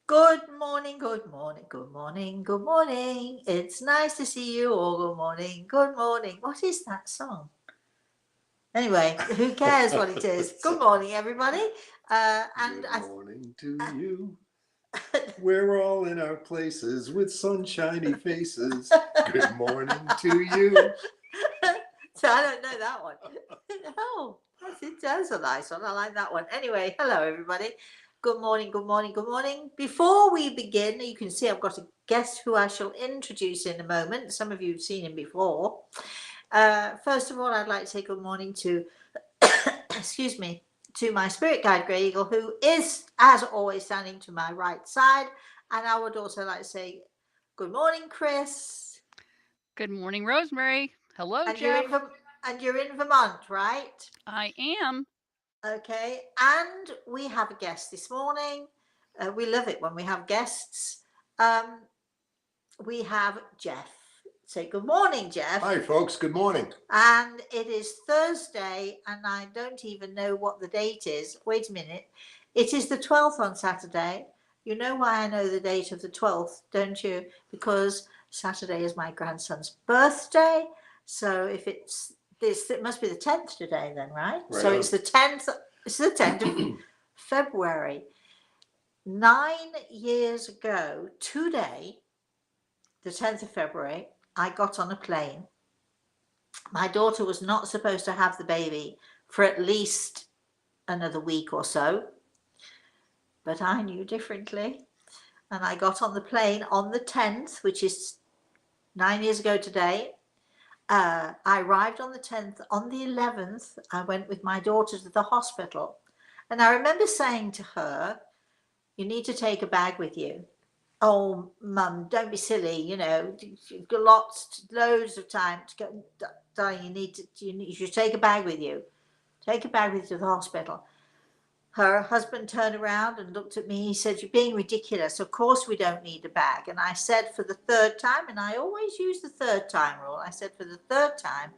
Good morning, good morning, good morning, good morning. It's nice to see you all. Good morning, good morning. What is that song? Anyway, who cares what it is? Good morning, everybody. Good morning to you. We're all in our places with sunshiny faces. Good morning to you. So I don't know that one. No, that's a nice one. I like that one. Anyway, hello everybody. Good morning, good morning, good morning. Before we begin, you can see I've got a guest who I shall introduce in a moment. Some of you have seen him before. First of all, I'd like to say good morning to, excuse me, to my spirit guide, Grey Eagle, who is, as always, standing to my right side. And I would also like to say good morning, Chris. Good morning, Rosemary. Hello, And Jeff. you're in Vermont, right? I am. Okay. And we have a guest this morning. We love it when we have guests. Um, we have Jeff. Say good morning, Jeff. Hi, folks. Good morning. And it is Thursday, and I don't even know what the date is. Wait a minute. It is the 12th on Saturday. You know why I know the date of the 12th, don't you? Because Saturday is my grandson's birthday. So if it's this, it must be the 10th today, then, right? So on. it's the 10th. It's the 10th of February. 9 years ago today, the 10th of February, I got on a plane. My daughter was not supposed to have the baby for at least another week or so, but I knew differently. And I got on the plane on the 10th, which is 9 years ago today. I arrived on the 10th. On the 11th, I went with my daughter to the hospital. And I remember saying to her, "You need to take a bag with you." "Oh, Mum, don't be silly. You've got loads of time to go. Darling, you should take a bag with you. Take a bag with you to the hospital." Her husband turned around and looked at me. He said, "You're being ridiculous. Of course we don't need a bag." And I said for the third time, and I always use the third time rule, I said for the third time,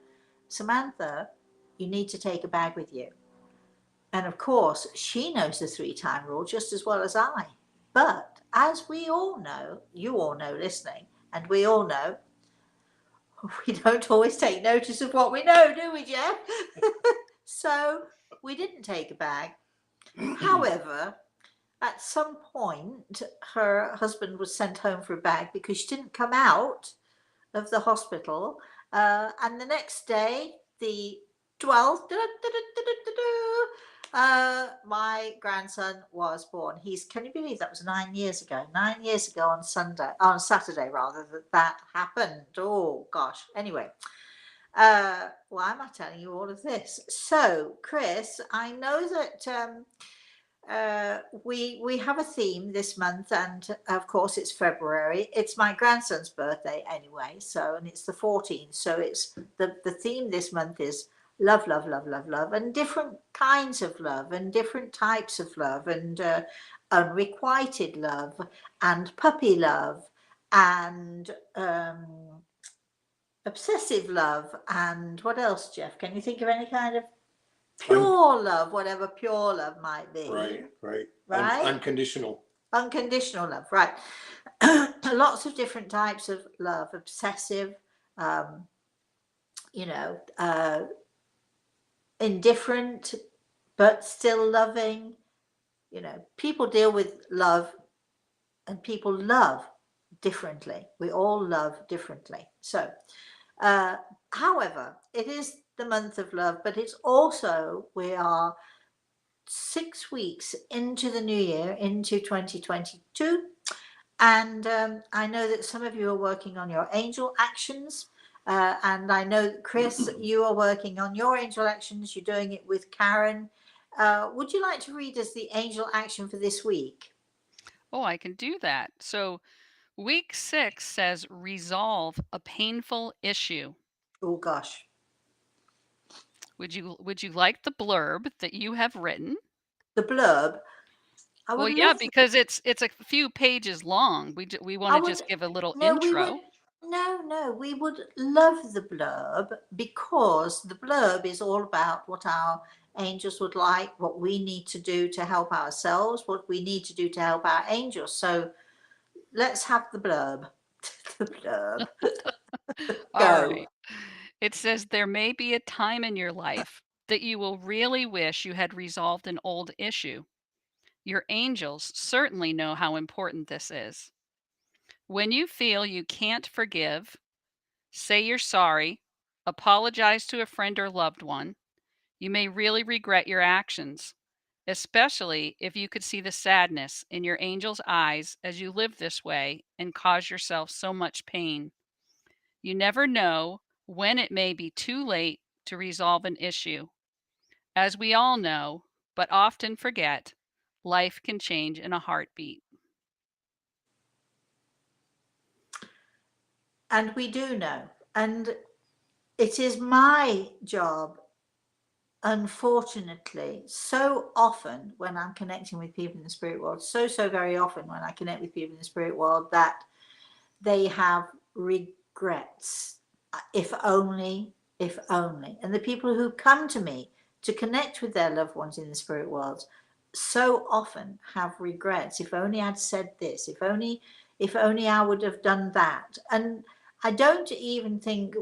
"Samantha, you need to take a bag with you." And of course, she knows the three-time rule just as well as I. But as we all know, you all know listening, and we all know, we don't always take notice of what we know, do we, Jeff? So we didn't take a bag. However, at some point, her husband was sent home for a bag because she didn't come out of the hospital. And the next day, the 12th, my grandson was born. Can you believe that was 9 years ago? 9 years ago on Saturday rather, that happened. Oh gosh. Anyway, why am I telling you all of this? So, Chris, I know that we have a theme this month, and of course it's February. It's my grandson's birthday anyway, and it's the 14th. So it's the theme this month is love, love, love, love, love, and different kinds of love, and different types of love, and unrequited love, and puppy love, and obsessive love, and what else, Jeff? Can you think of any kind of pure love, whatever pure love might be? Right. Unconditional. Unconditional love, right. Lots of different types of love. Obsessive, um, you know, indifferent, but still loving. People deal with love, and people love differently. We all love differently. So, however, it is the month of love, but it's also, we are 6 weeks into the new year, into 2022. And I know that some of you are working on your angel actions. And I know, Chris, you are working on your angel actions. You're doing it with Karen. Would you like to read us the angel action for this week? Oh, I can do that. So, week 6 says resolve a painful issue. Oh, gosh. Would you like the blurb that you have written? The blurb. I Well, would yeah, love because it's a few pages long. We want I to would, just give a little no, we would, intro. no, we would love the blurb, because the blurb is all about what our angels would like, what we need to do to help ourselves, what we need to do to help our angels. So let's have the blurb. The blurb. All Go. right. It says there may be a time in your life that you will really wish you had resolved an old issue. Your angels certainly know how important this is. When you feel you can't forgive, say you're sorry, apologize to a friend or loved one, you may really regret your actions, especially if you could see the sadness in your angel's eyes as you live this way and cause yourself so much pain. You never know when it may be too late to resolve an issue. As we all know, but often forget, life can change in a heartbeat. And we do know. And it is my job, unfortunately, so often when I'm connecting with people in the spirit world, so very often when I connect with people in the spirit world, that they have regrets. If only, if only. And the people who come to me to connect with their loved ones in the spirit world so often have regrets. If only I'd said this, if only I would have done that. And I don't even think,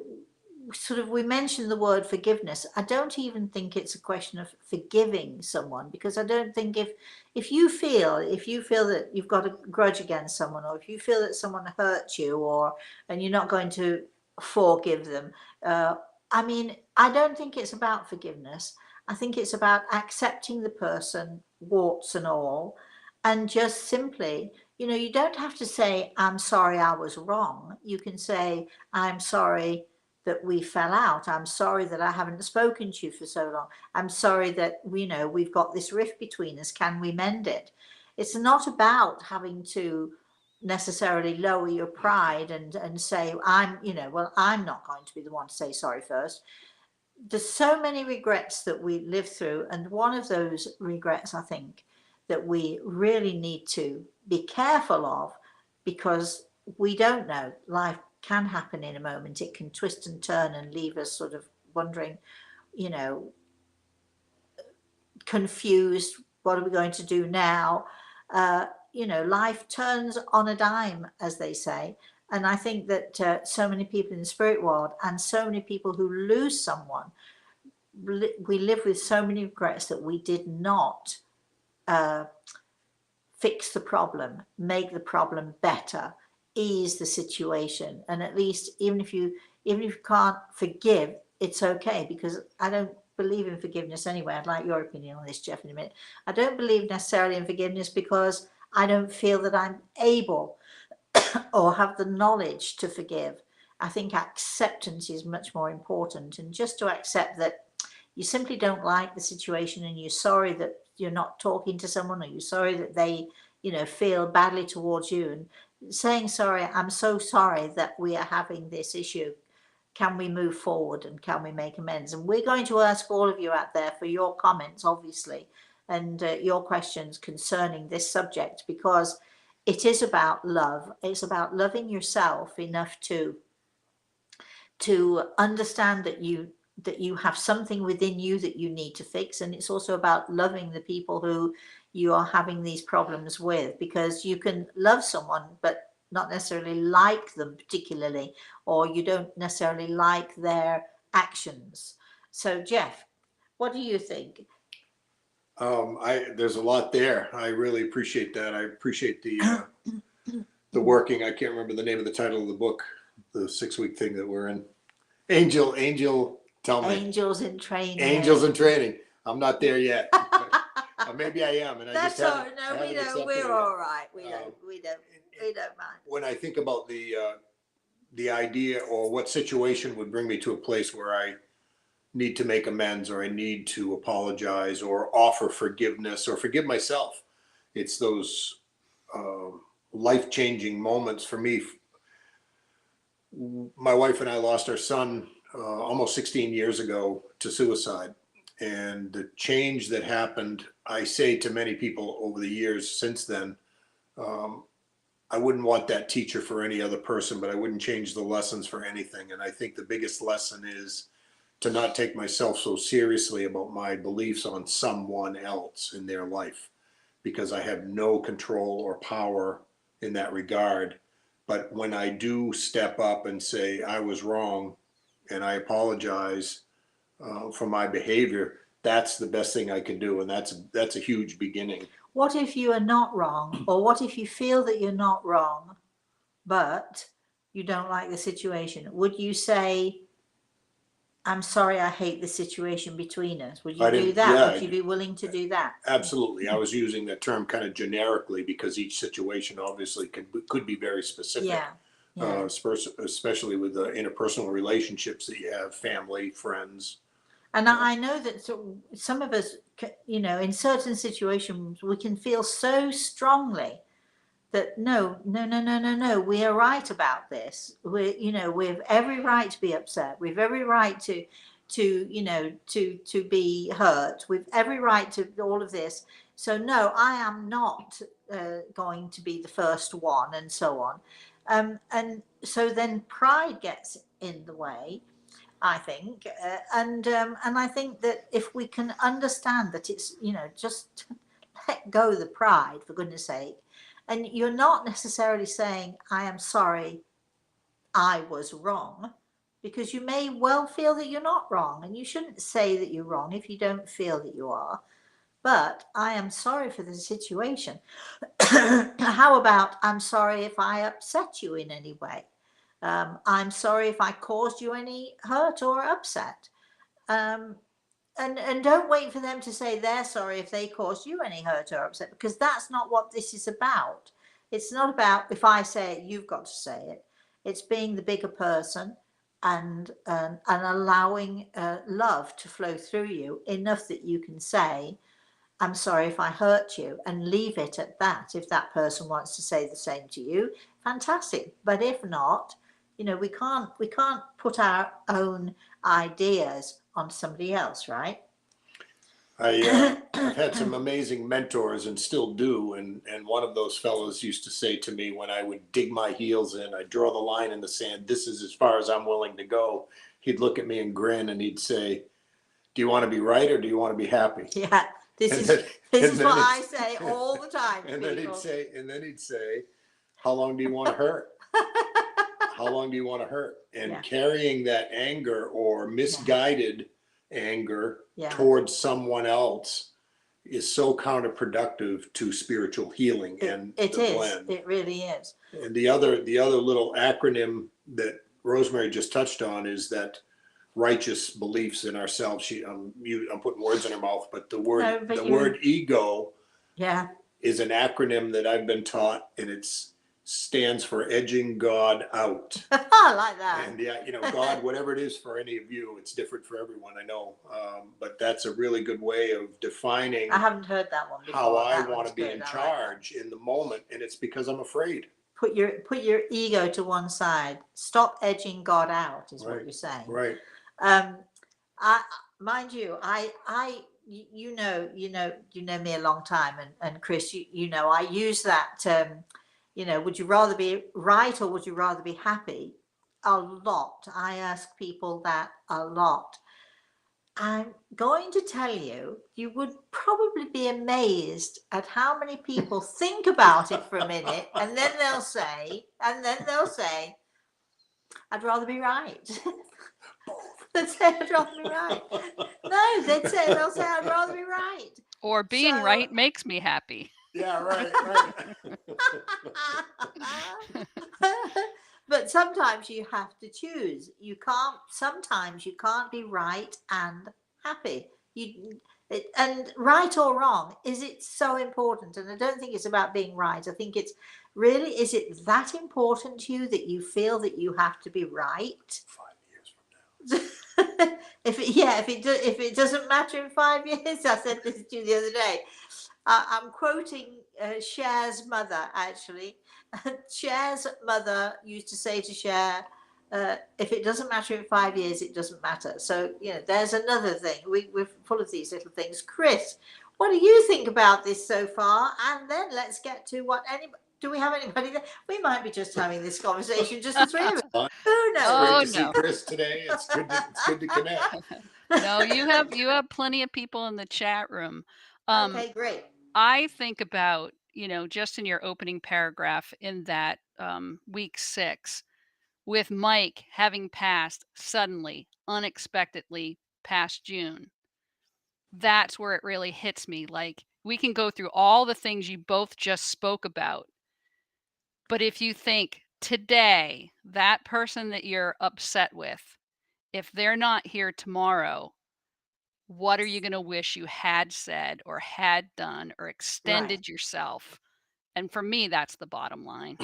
sort of, we mentioned the word forgiveness. I don't even think it's a question of forgiving someone, because I don't think if you feel that you've got a grudge against someone, or if you feel that someone hurt you, or and you're not going to forgive them, I mean, I don't think it's about forgiveness. I think it's about accepting the person, warts and all, and just simply, you don't have to say, I'm sorry I was wrong. You can say, I'm sorry that we fell out. I'm sorry that I haven't spoken to you for so long. I'm sorry that we've got this rift between us. Can we mend it? It's not about having to necessarily lower your pride and say, I'm not going to be the one to say sorry first. There's so many regrets that we live through, and one of those regrets, I think, that we really need to be careful of, because we don't know, life can happen in a moment. It can twist and turn and leave us sort of wondering, you know confused, what are we going to do now? Life turns on a dime, as they say. And I think that so many people in the spirit world, and so many people who lose someone, we live with so many regrets that we did not fix the problem, make the problem better, ease the situation. And at least, even if you can't forgive, it's okay, because I don't believe in forgiveness anyway. I'd like your opinion on this, Jeff, in a minute. I don't believe necessarily in forgiveness because I don't feel that I'm able or have the knowledge to forgive. I think acceptance is much more important, and just to accept that you simply don't like the situation, and you're sorry that you're not talking to someone, or you're sorry that they feel badly towards you, and saying, sorry, I'm so sorry that we are having this issue. Can we move forward, and can we make amends? And we're going to ask all of you out there for your comments, obviously, and your questions concerning this subject, because it is about love. It's about loving yourself enough to understand that you have something within you that you need to fix. And it's also about loving the people who you are having these problems with, because you can love someone but not necessarily like them particularly, or you don't necessarily like their actions. So Jeff, what do you think? There's a lot there. I really appreciate that. I appreciate the working. I can't remember the name of the title of the book, the 6-week thing that we're in. Angel, tell me. Angels in Training. Angels in Training. I'm not there yet. Maybe I am, and I That's just all. haven't. No, I we haven't don't. We're accepted it all yet. right. We don't mind. When I think about the idea, or what situation would bring me to a place where I need to make amends, or I need to apologize, or offer forgiveness, or forgive myself, it's those life-changing moments for me. My wife and I lost our son almost 16 years ago to suicide. And the change that happened, I say to many people over the years since then, I wouldn't want that teacher for any other person, but I wouldn't change the lessons for anything. And I think the biggest lesson is to not take myself so seriously about my beliefs on someone else in their life, because I have no control or power in that regard. But when I do step up and say I was wrong and I apologize for my behavior, that's the best thing I can do, and that's a huge beginning. What if you are not wrong, or what if you feel that you're not wrong, but you don't like the situation? Would you say, I'm sorry, I hate the situation between us? Would you do that? Yeah, would you be willing to do that? absolutely. I was using that term kind of generically because each situation obviously could be very specific. Yeah. Especially with the interpersonal relationships that you have, family, friends. And I know that some of us, you know, in certain situations, we can feel so strongly that no, we are right about this. We have every right to be upset. We've every right to be hurt. We've every right to all of this. So no, I am not going to be the first one, and so on. And so then pride gets in the way, I think, and I think that if we can understand that it's, just let go the pride, for goodness sake, and you're not necessarily saying, I am sorry, I was wrong, because you may well feel that you're not wrong, and you shouldn't say that you're wrong if you don't feel that you are. But I am sorry for the situation. How about, I'm sorry if I upset you in any way? I'm sorry if I caused you any hurt or upset. And don't wait for them to say they're sorry if they caused you any hurt or upset, because that's not what this is about. It's not about, if I say it, you've got to say it. It's being the bigger person and allowing love to flow through you enough that you can say, I'm sorry if I hurt you, and leave it at that. If that person wants to say the same to you, fantastic. But if not, we can't put our own ideas on somebody else, right? I've had some amazing mentors and still do, and one of those fellows used to say to me when I would dig my heels in, I'd draw the line in the sand, this is as far as I'm willing to go. He'd look at me and grin and he'd say, do you want to be right or do you want to be happy? Yeah, this is what I say all the time to and people. then he'd say, how long do you want to hurt? How long do you want to hurt? And carrying that anger or misguided anger towards someone else is so counterproductive to spiritual healing. It really is. And the other little acronym that Rosemary just touched on is that righteous beliefs in ourselves. I'm putting words in her mouth, but the word ego is an acronym that I've been taught, and it stands for edging God out. I like that. And God, whatever it is for any of you, it's different for everyone, I know. But that's a really good way of defining. I haven't heard that one before. How I want to be in charge in the moment, and it's because I'm afraid. Put your ego to one side. Stop edging God out, is what you're saying. Right. Mind you, you know me a long time, and Chris, I use that. Would you rather be right or would you rather be happy? A lot. I ask people that a lot. I'm going to tell you, you would probably be amazed at how many people think about it for a minute, and then they'll say, I'd rather be right. They'd say, I'd rather be right. No, they'll say, I'd rather be right. Or being right makes me happy. Yeah, right. But sometimes you have to choose. Sometimes you can't be right and happy. And right or wrong, is it so important? And I don't think it's about being right. I think it's really, is it that important to you that you feel that you have to be right? 5 years from now. If it doesn't matter in 5 years, I said this to you the other day. I'm quoting Cher's mother, actually. Cher's mother used to say to Cher, if it doesn't matter in 5 years, it doesn't matter. So, there's another thing. We're full of these little things. Chris, what do you think about this so far? And then let's get to what Do we have anybody there? We might be just having this conversation, just the three of us. Fine. Who knows? Oh, Great to see no. Chris today. It's good to connect. No, you have plenty of people in the chat room. Okay, great. I think about, just in your opening paragraph in that week 6, with Mike having passed suddenly, unexpectedly past June. That's where it really hits me. Like, we can go through all the things you both just spoke about. But if you think today, that person that you're upset with, if they're not here tomorrow, what are you going to wish you had said or had done or extended yourself? And for me, that's the bottom line.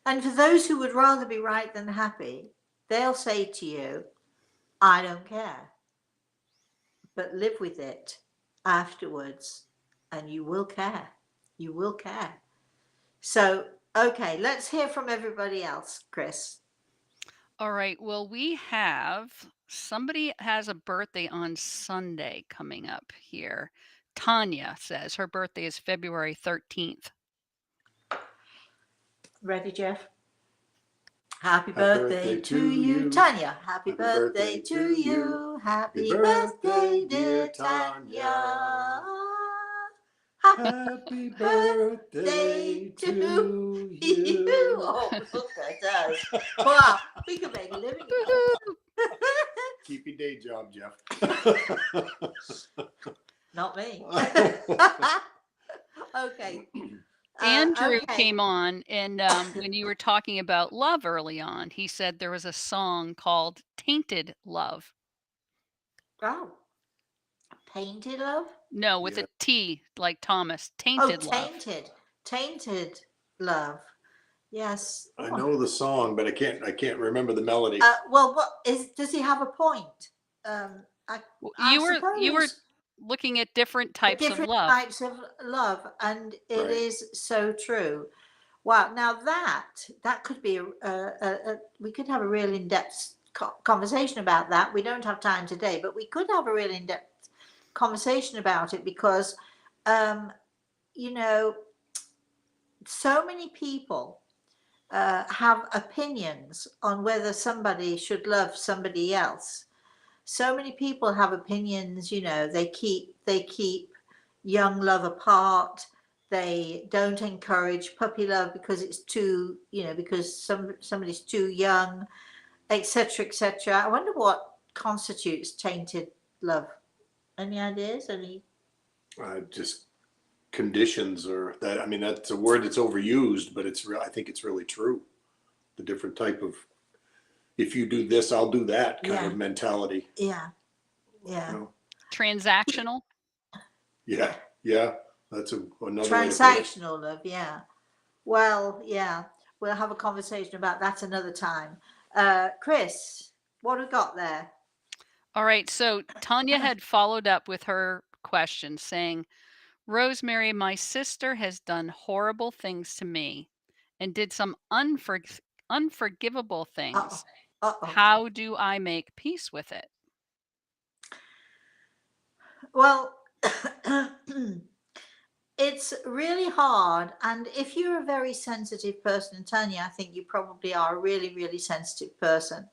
And for those who would rather be right than happy, they'll say to you, I don't care. But live with it afterwards, and you will care. You will care. So, okay, let's hear from everybody else, Chris. All right. Well, we have somebody has a birthday on Sunday coming up here. Tanya says her birthday is February 13th. Ready, Jeff? Happy birthday to you, Tanya. Happy birthday to you. Happy birthday, dear Tanya. Happy birthday to you. Oh, look at us. Wow, we can make a living. Keep your day job, Jeff. Not me. Okay. Andrew okay. came on, and when you were talking about love early on, he said there was a song called Tainted Love. Oh, Painted Love? No, with Yeah. a T, like Thomas. Tainted Love. Tainted Love. Yes. I know the song, but I can't remember the melody. Well, does he have a point? You were looking at different types of love. Types of love, and it is so true. Wow. Now that could be we could have a real in-depth conversation about that. We don't have time today, but we could have a real in-depth conversation about it because, so many people have opinions on whether somebody should love somebody else. So many people have opinions, they keep young love apart. They don't encourage puppy love because it's too, because somebody's too young, etc., etc. I wonder what constitutes tainted love. Any ideas? Just conditions, or that. I mean, that's a word that's overused, but it's real. I think it's really true. The different type of, if you do this, I'll do that kind of mentality. Yeah. Transactional. Yeah. That's another transactional love. Yeah. Well, yeah. We'll have a conversation about that another time. Chris, what have we got there? All right. So Tanya had followed up with her question saying, Rosemary, my sister has done horrible things to me and did some unforgivable things. How do I make peace with it? Well, it's really hard. And if you're a very sensitive person, and Tanya, I think you probably are a really, really sensitive person.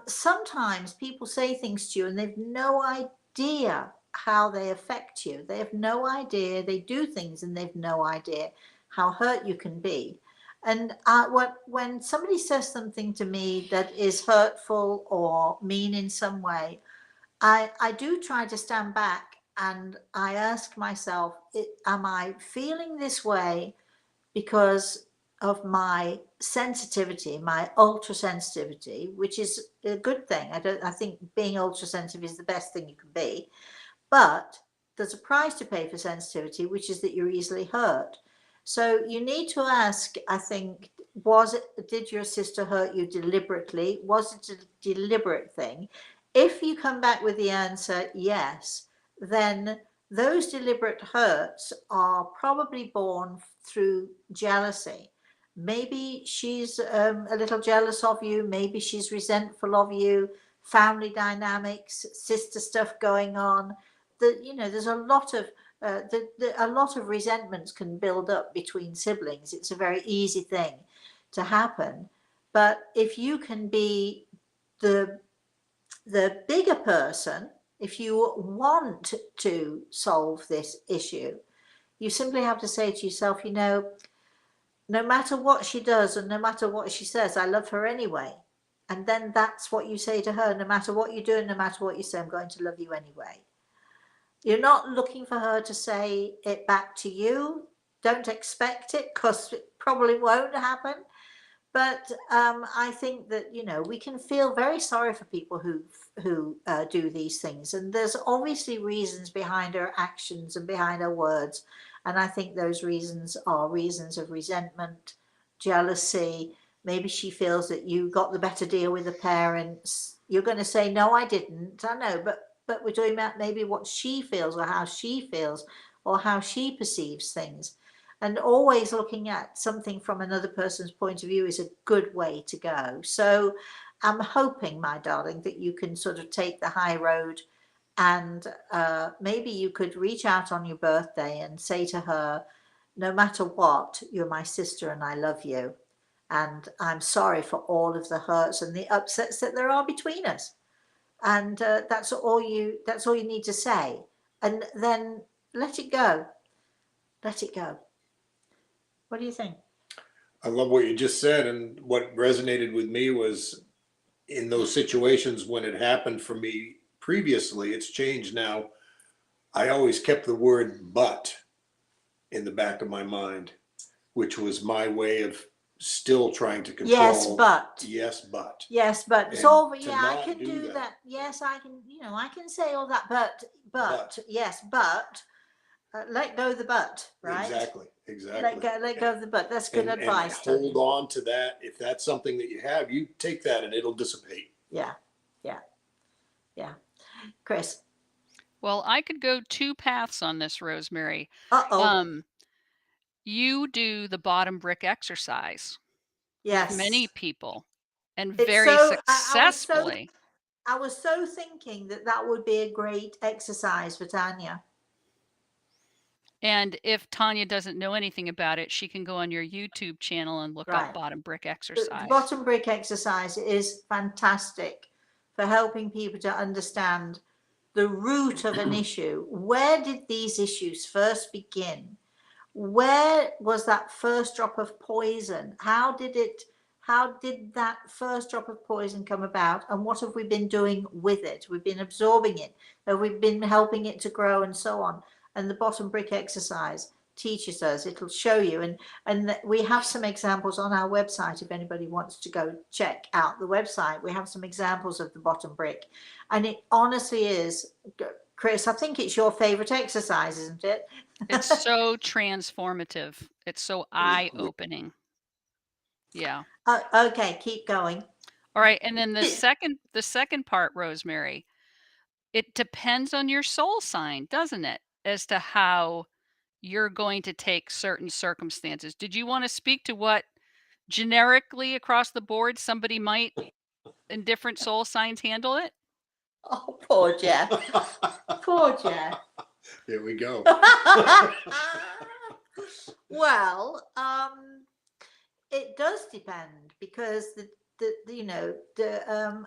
Sometimes people say things to you and they've no idea how they affect you. They have no idea. They do things and they've no idea how hurt you can be. And when somebody says something to me that is hurtful or mean in some way, I do try to stand back and I ask myself, am I feeling this way because of my sensitivity, my ultra sensitivity, which is a good thing. I think being ultra sensitive is the best thing you can be, but there's a price to pay for sensitivity, which is that you're easily hurt. So you need to ask, I think, did your sister hurt you deliberately? Was it a deliberate thing? If you come back with the answer yes, then those deliberate hurts are probably born through jealousy. Maybe she's a little jealous of you. Maybe she's resentful of you. Family dynamics, sister stuff going on. There's a lot of a lot of resentments can build up between siblings. It's a very easy thing to happen. But if you can be the bigger person, if you want to solve this issue, you simply have to say to yourself, you know, no matter what she does and no matter what she says, I love her anyway. And then that's what you say to her. No matter what you do and no matter what you say, I'm going to love you anyway. You're not looking for her to say it back to you. Don't expect it, because it probably won't happen. But I think that, you know, we can feel very sorry for people who do these things. And there's obviously reasons behind her actions and behind her words. And I think those reasons are reasons of resentment, jealousy. Maybe she feels that you got the better deal with the parents. You're going to say, no, I didn't. I know, but we're talking about maybe what she feels or how she feels or how she perceives things. And always looking at something from another person's point of view is a good way to go. So I'm hoping, my darling, that you can sort of take the high road, and maybe you could reach out on your birthday and say to her, no matter what, you're my sister and I love you. And I'm sorry for all of the hurts and the upsets that there are between us. And that's all you need to say. And then let it go. Let it go. What do you think? I love what you just said, and what resonated with me was in those situations when it happened for me previously, it's changed now. I always kept the word but in the back of my mind, which was my way of still trying to control. Yes, but. Yes, but. Yes, but. And So, to yeah, I not can do that. that. Yes, I can, you know, I can say all that, but. Yes, but. Let go of the but, right? Exactly. Let go of the but. That's good advice. And hold on to that. If that's something that you have, you take that and it'll dissipate. Yeah. Chris. Well, I could go two paths on this, Rosemary. Uh-oh. You do the bottom brick exercise Yes. with many people, and It's very so, successfully. I was so thinking that would be a great exercise for Tanya. And if Tanya doesn't know anything about it, she can go on your YouTube channel and look up bottom brick exercise. The bottom brick exercise is fantastic for helping people to understand the root of an issue. Where did these issues first begin? Where was that first drop of poison? How did that first drop of poison come about? And what have we been doing with it? We've been absorbing it, we've been helping it to grow and so on. And the bottom brick exercise teaches us, it'll show you. And we have some examples on our website. If anybody wants to go check out the website, we have some examples of the bottom brick. And it honestly is, Chris, I think it's your favorite exercise, isn't it? It's so transformative. It's so eye-opening. Yeah. Okay, keep going. All right. And then the second part, Rosemary, it depends on your soul sign, doesn't it? As to how you're going to take certain circumstances. Did you want to speak to what generically across the board somebody might in different soul signs handle it? Oh, poor Jeff. Poor Jeff. Here we go. Well, it does depend, because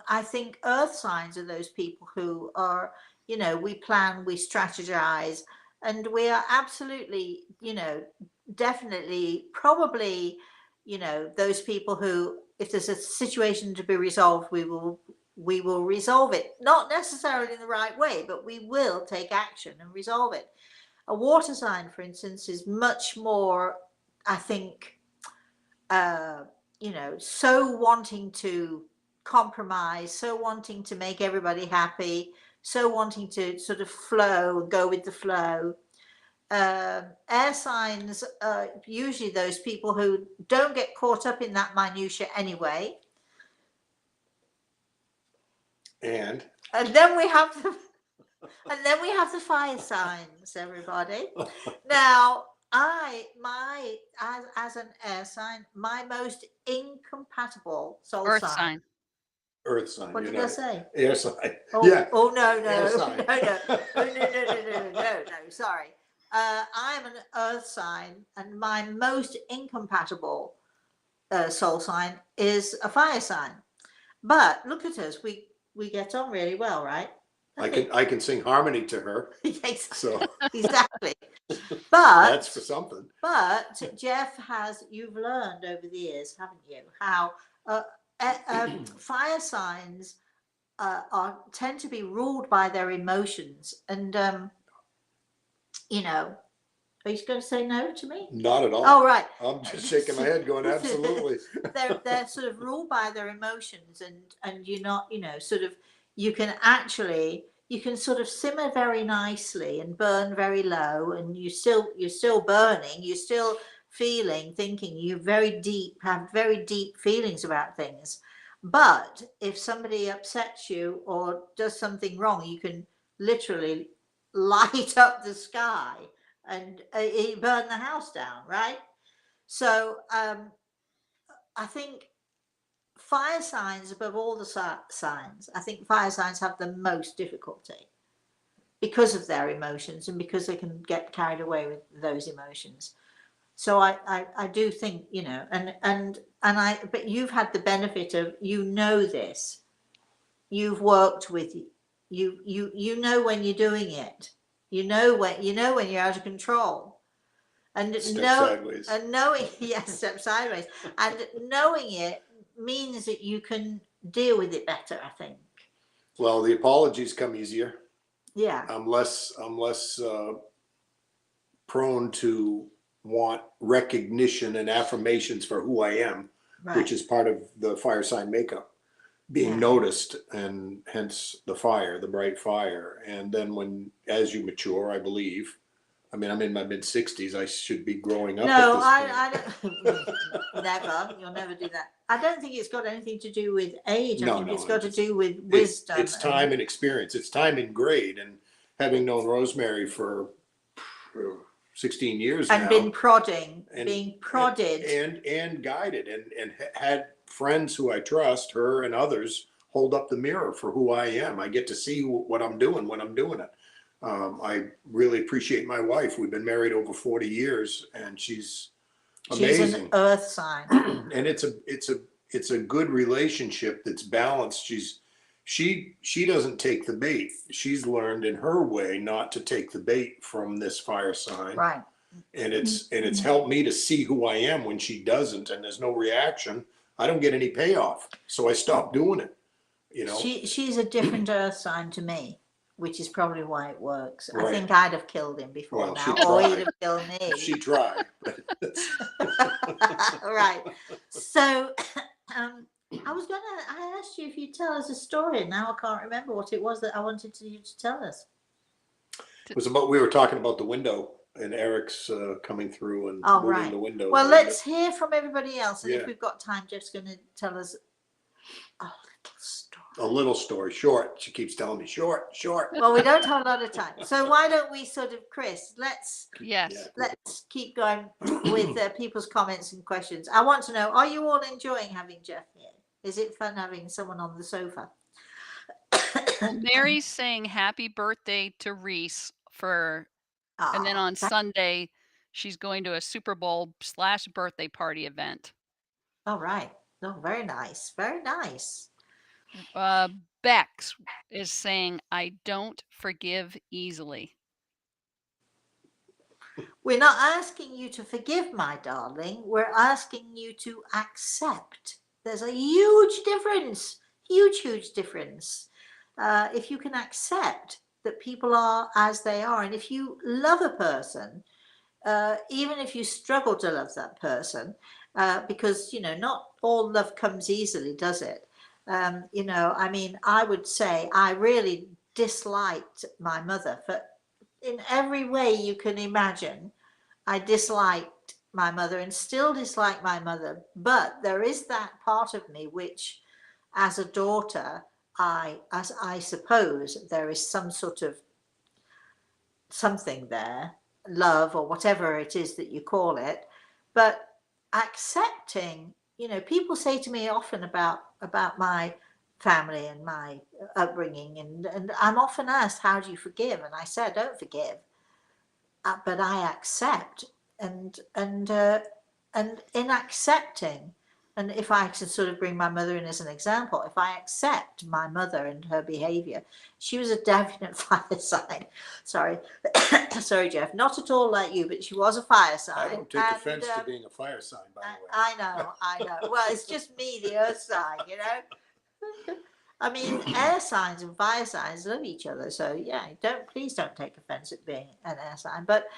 I think earth signs are those people who are, you know, we plan, we strategize, and we are absolutely, you know, definitely, probably, you know, those people who, if there's a situation to be resolved, we will resolve it. Not necessarily in the right way, but we will take action and resolve it. A water sign, for instance, is much more, I think, you know, so wanting to compromise, so wanting to make everybody happy, so wanting to sort of flow and go with the flow. Air signs are usually those people who don't get caught up in that minutia anyway. And then we have the fire signs, everybody. Now, as an air sign, my most incompatible soul Earth sign. sign. Earth sign. What did I say? Air sign. Oh, yeah. Oh no. Air sign. No. Sorry. I'm an earth sign, and my most incompatible soul sign is a fire sign. But look at us, we get on really well, right? I can sing harmony to her, Yes, so exactly. that's But for something. Jeff, you've learned over the years, haven't you, how fire signs tend to be ruled by their emotions, and you know, are you going to say no to me? Not at all. Oh, right. I'm just shaking my head going, absolutely. They're sort of ruled by their emotions, and you're not, sort of, you can sort of simmer very nicely and burn very low, and you're still burning, you're still feeling, thinking, you have very deep feelings about things. But if somebody upsets you or does something wrong, you can literally light up the sky and burn the house down, right? So I think fire signs, above all the signs, I think fire signs have the most difficulty because of their emotions and because they can get carried away with those emotions. So I do think, but you've had the benefit of, this, you've worked with, you know when you're doing it, when you're out of control. And sideways. And knowing, yes, step sideways, and knowing it means that you can deal with it better, I think. Well, the apologies come easier. Yeah. I'm less prone to want recognition and affirmations for who I am, Right. which is part of the fire sign makeup, being noticed, and hence the bright fire. And then as you mature, I believe, I mean, I'm in my mid-60s. I should be growing up. No, at this point. I don't. Never. You'll never do that. I don't think it's got anything to do with age. I think it's got to do with wisdom. It's time and experience. It's time and grade. And having known Rosemary for 16 years now, and been prodded, and guided, and had friends who I trust, her and others, hold up the mirror for who I am. I get to see what I'm doing when I'm doing it. I really appreciate my wife. We've been married over 40 years, and she's amazing. She's an earth sign. And it's a good relationship that's balanced. She doesn't take the bait. She's learned in her way not to take the bait from this fire sign. Right. And it's helped me to see who I am when she doesn't, and there's no reaction. I don't get any payoff, so I stop doing it. She's a different earth sign to me, which is probably why it works. Right. I think I'd have killed him before now, or he'd have killed me. She tried. Right. So I asked you if you'd tell us a story, and now I can't remember what it was that I wanted you to tell us. It was we were talking about the window, and Eric's coming through and moving the window. Well, let's hear from everybody else, and if we've got time, Jeff's going to tell us a little story. A little story, short. She keeps telling me short. Well, we don't have a lot of time, so why don't we sort of, Chris? Let's keep going with people's comments and questions. I want to know: are you all enjoying having Jeff here? Is it fun having someone on the sofa? Mary's saying happy birthday to Reese and then on Sunday she's going to a Super Bowl / birthday party event. All right. Oh, very nice. Very nice. Bex is saying, I don't forgive easily. We're not asking you to forgive, my darling. We're asking you to accept. There's a huge difference. Huge difference. If you can accept that people are as they are, and if you love a person, even if you struggle to love that person, because not all love comes easily, does it? I mean, I would say I really disliked my mother in every way you can imagine. I disliked my mother and still dislike my mother, but there is that part of me which, as a daughter, I suppose there is some sort of something there, love or whatever it is that you call it, but accepting, people say to me often about my family and my upbringing, and I'm often asked, how do you forgive? And I say, I don't forgive. but I accept, and in accepting, and if I can sort of bring my mother in as an example, if I accept my mother and her behaviour, she was a definite fire sign. Sorry, sorry, Jeff, not at all like you, but she was a fire sign. I don't take offense to being a fire sign, by the way. I know. Well, it's just me, the earth sign, you know. I mean, air signs and fire signs love each other, so yeah, please don't take offense at being an air sign. But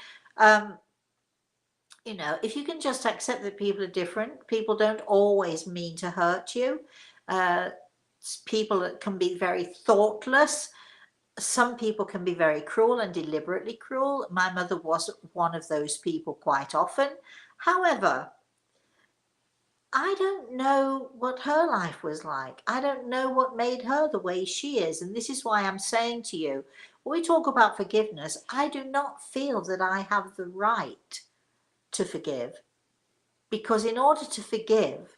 you know, if you can just accept that people are different, people don't always mean to hurt you. People that can be very thoughtless. Some people can be very cruel and deliberately cruel. My mother was one of those people quite often. However, I don't know what her life was like. I don't know what made her the way she is. And this is why I'm saying to you, when we talk about forgiveness, I do not feel that I have the right to forgive. Because in order to forgive,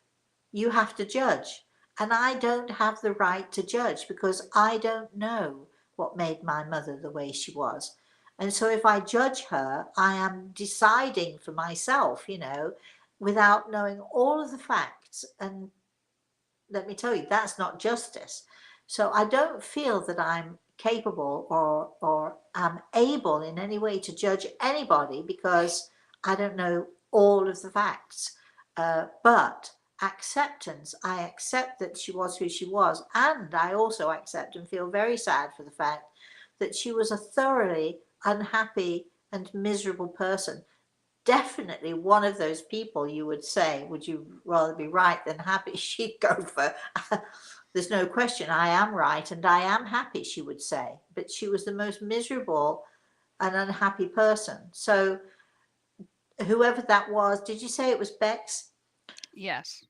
you have to judge. And I don't have the right to judge because I don't know what made my mother the way she was. And so if I judge her, I am deciding for myself, you know, without knowing all of the facts. And let me tell you, that's not justice. So I don't feel that I'm capable or am able in any way to judge anybody because I don't know all of the facts. But acceptance, I accept that she was who she was, and I also accept and feel very sad for the fact that she was a thoroughly unhappy and miserable person. Definitely one of those people you would say, would you rather be right than happy? She'd go for, there's no question, I am right and I am happy, she would say. But she was the most miserable and unhappy person. So whoever that was, did you say it was Bex? Yes.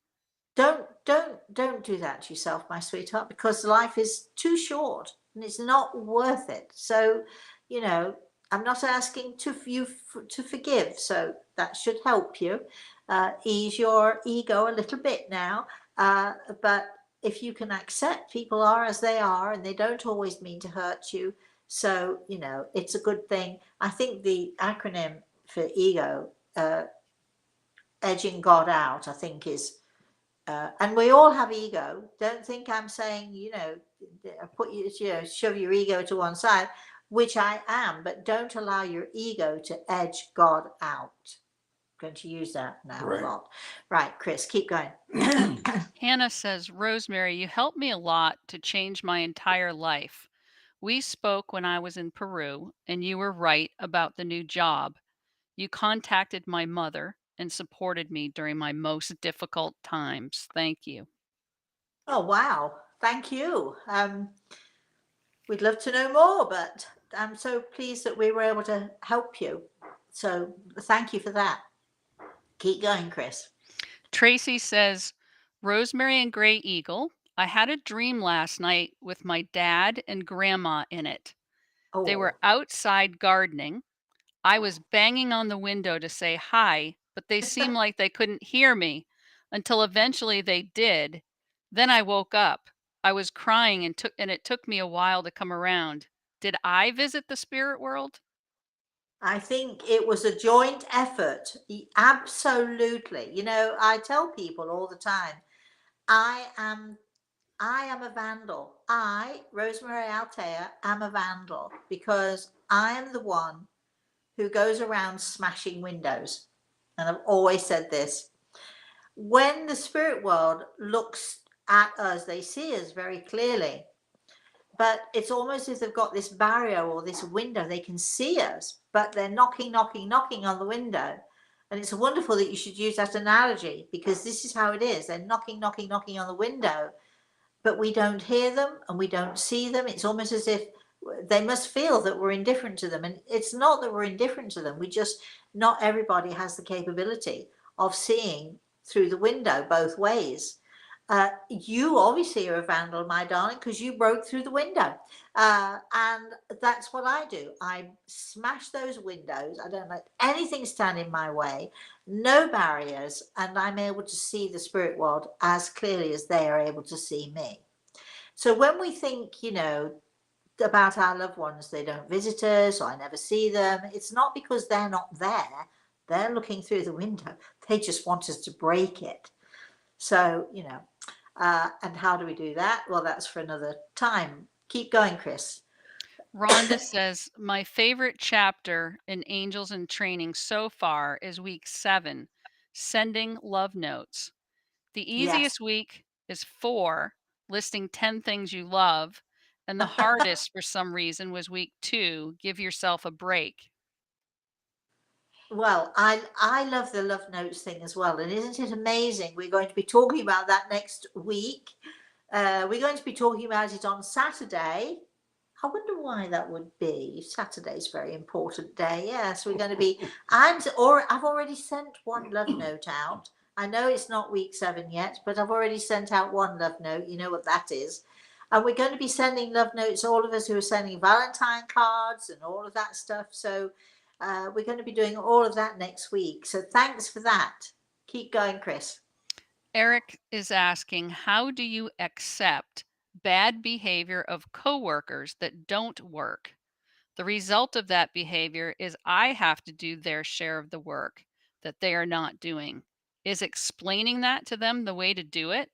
Don't do that to yourself, my sweetheart, because life is too short and it's not worth it. So, you know, I'm not asking you to forgive, so that should help you ease your ego a little bit now. But if you can accept people are as they are and they don't always mean to hurt you, so, you know, it's a good thing. I think the acronym for ego, edging God out, I think is, and we all have ego. Don't think I'm saying, you know, shove your ego to one side, which I am, but don't allow your ego to edge God out. I'm going to use that now a lot. Right, Chris, keep going. Hannah says, Rosemary, you helped me a lot to change my entire life. We spoke when I was in Peru, and you were right about the new job. You contacted my mother and supported me during my most difficult times. Thank you. Oh, wow. Thank you. We'd love to know more, but I'm so pleased that we were able to help you. So thank you for that. Keep going, Chris. Tracy says, Rosemary and Gray Eagle, I had a dream last night with my dad and grandma in it. Oh. They were outside gardening. I was banging on the window to say hi, but they seemed like they couldn't hear me until eventually they did. Then I woke up. I was crying and it took me a while to come around. Did I visit the spirit world? I think it was a joint effort. Absolutely. You know, I tell people all the time, I am a vandal. I, Rosemary Altea, am a vandal because I am the one who goes around smashing windows. And I've always said this. When the spirit world looks at us, they see us very clearly. But it's almost as if they've got this barrier or this window. They can see us, but they're knocking on the window. And it's wonderful that you should use that analogy because this is how it is. They're knocking on the window, but we don't hear them and we don't see them. It's almost as if they must feel that we're indifferent to them. And it's not that we're indifferent to them. Not everybody has the capability of seeing through the window both ways. You obviously are a vandal, my darling, because you broke through the window. And that's what I do. I smash those windows. I don't let anything stand in my way, no barriers, and I'm able to see the spirit world as clearly as they are able to see me. So when we think, you know, about our loved ones. They don't visit us, or I never see them. It's not because they're not there. They're looking through the window. They just want us to break it. So, and how do we do that? Well, that's for another time. Keep going, Chris. Rhonda says, my favorite chapter in Angels in Training so far is week 7, sending love notes. The Yes. easiest week is 4, listing 10 things you love. And the hardest for some reason was week 2, give yourself a break. Well, I love the love notes thing as well. And isn't it amazing? We're going to be talking about that next week. We're going to be talking about it on Saturday. I wonder why that would be. Saturday's a very important day. Yes, we're going to be, I've already sent one love note out. I know it's not week 7 yet, but I've already sent out one love note. You know what that is. And we're going to be sending love notes, all of us who are sending Valentine cards and all of that stuff. So we're going to be doing all of that next week. So thanks for that. Keep going, Chris. Eric is asking, how do you accept bad behavior of coworkers that don't work? The result of that behavior is I have to do their share of the work that they are not doing. Is explaining that to them the way to do it?